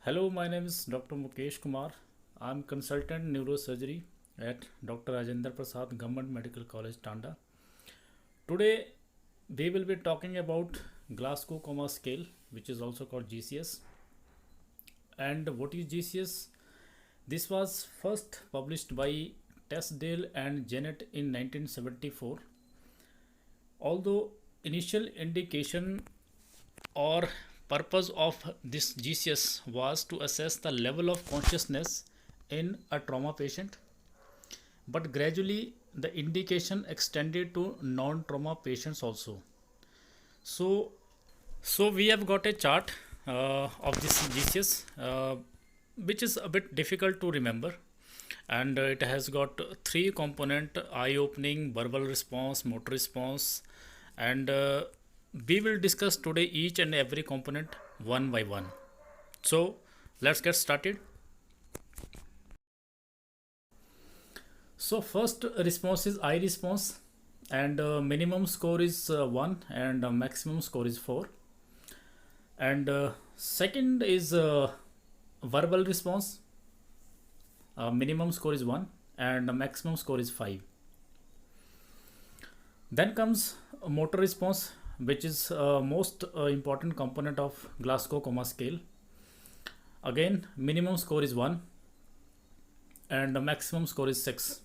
Hello, my name is Dr. Mukesh Kumar. I'm consultant neurosurgery at Dr. Rajendra Prasad Government Medical College, Tanda. Today, we will be talking about Glasgow Coma Scale, which is also called GCS. And what is GCS? This was first published by Tessdale and Janet in 1974. Although initial indication or purpose of this GCS was to assess the level of consciousness in a trauma patient, but gradually the indication extended to non-trauma patients also. So, so we have got a chart of this GCS, which is a bit difficult to remember, and it has got three component: eye opening, verbal response, motor response, and we will discuss today each and every component one by one. So let's get started. So first response is eye response, and minimum score is 1 and maximum score is 4. And second is verbal response, minimum score is 1 and maximum score is 5. Then comes motor response, which is most important component of Glasgow Coma Scale. Again, minimum score is 1 and the maximum score is 6.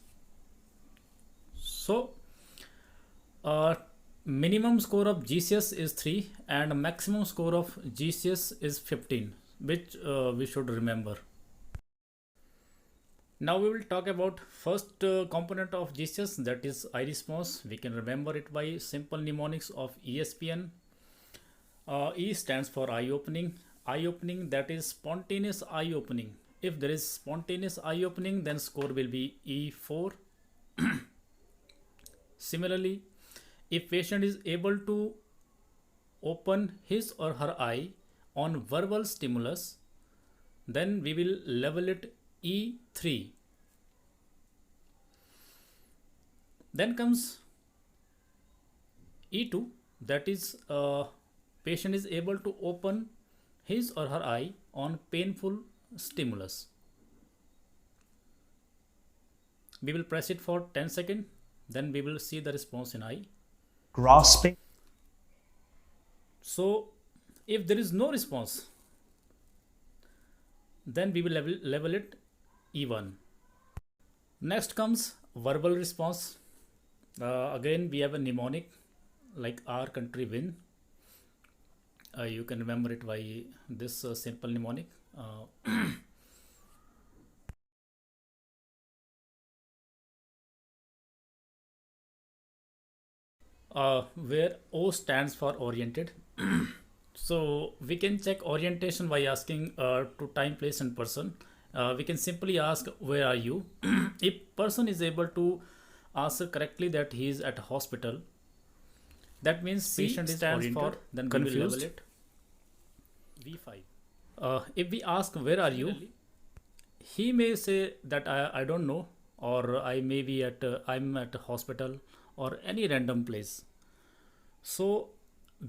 So, minimum score of GCS is 3 and maximum score of GCS is 15, which we should remember. Now we will talk about first component of GCS, that is eye response. We can remember it by simple mnemonics of ESPN. E stands for eye opening. Eye opening, that is spontaneous eye opening. If there is spontaneous eye opening, then score will be E4. Similarly, if patient is able to open his or her eye on verbal stimulus, then we will level it E3. Then comes E2, that is patient is able to open his or her eye on painful stimulus. We will press it for 10 seconds, then we will see the response in eye. Grasping. So if there is no response, then we will level it E1. Next comes verbal response. Again, we have a mnemonic like our country win. You can remember it by this simple mnemonic. Where O stands for oriented. So we can check orientation by asking to time, place, and person. We can simply ask, where are you? If person is able to answer correctly that he is at a hospital, that means C patient is stands oriented, for then confused. We will level it V5. If we ask, where are you? He may say that I don't know, or I may be at I'm at a hospital or any random place. So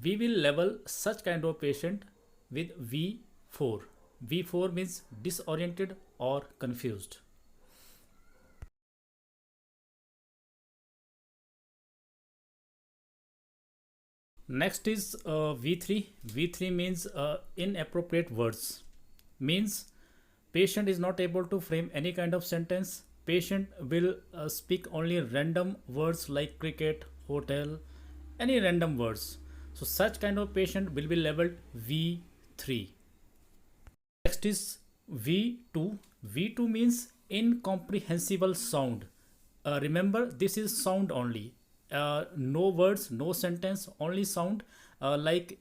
we will level such kind of patient with V4. V4 means disoriented or confused. Next is V3. V3 means inappropriate words. Means patient is not able to frame any kind of sentence. Patient will speak only random words like cricket, hotel, any random words. So such kind of patient will be labeled V3. Next is V2. V2 means incomprehensible sound. Remember, this is sound only. No words, no sentence, only sound like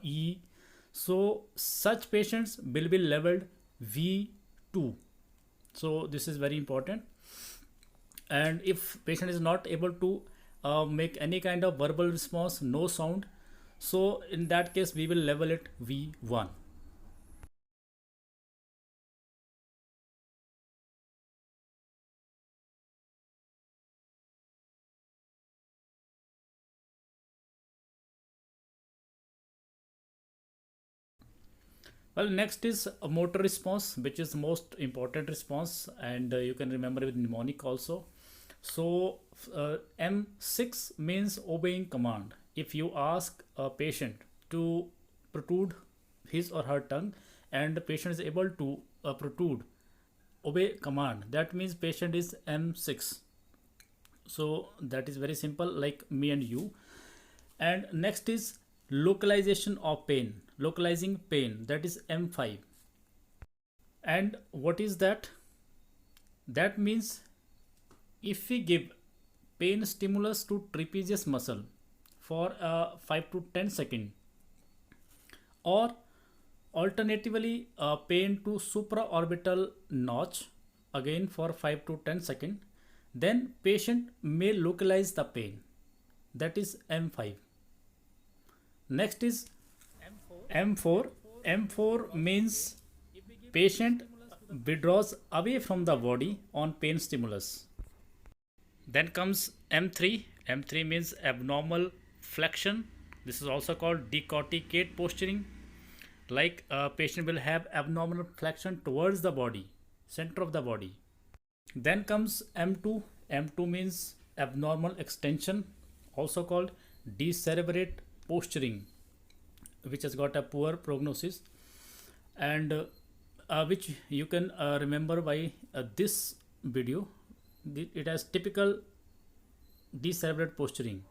e. So such patients will be labeled V2. So this is very important. And if patient is not able to make any kind of verbal response, no sound, so in that case we will level it V1. Well, next is a motor response, which is most important response, and you can remember with mnemonic also. So M6 means obeying command. If you ask a patient to protrude his or her tongue, and the patient is able to protrude, obey command, that means patient is M6. So that is very simple, like me and you. And next is localization of pain, localizing pain, that is M5. And what is that? That means if we give pain stimulus to trapezius muscle for 5 to 10 seconds, or alternatively pain to supraorbital notch again for 5 to 10 seconds, then patient may localize the pain, that is M5. Next is M4. M4 means patient withdraws away from the body on pain stimulus. Then comes M3. M3 means abnormal flexion. This is also called decorticate posturing. Like a patient will have abnormal flexion towards the body, center of the body. Then comes M2. M2 means abnormal extension, also called decerebrate posturing, which has got a poor prognosis, and which you can remember by this video. It has typical decerebrate posturing.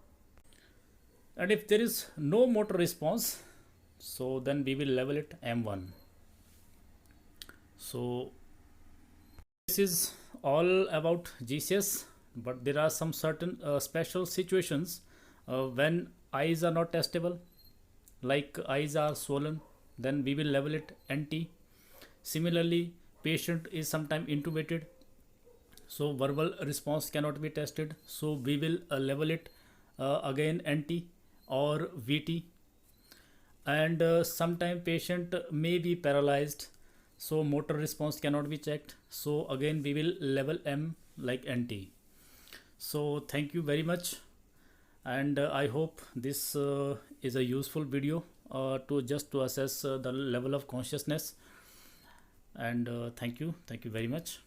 And if there is no motor response, so then we will level it M1. So this is all about GCS, but there are some certain special situations when eyes are not testable, like eyes are swollen, then we will level it NT. Similarly, patient is sometimes intubated, so verbal response cannot be tested, so we will level it again NT or VT. And sometimes patient may be paralyzed, so motor response cannot be checked, so again we will level M like NT. So thank you very much, and I hope this is a useful video to assess the level of consciousness. And thank you very much.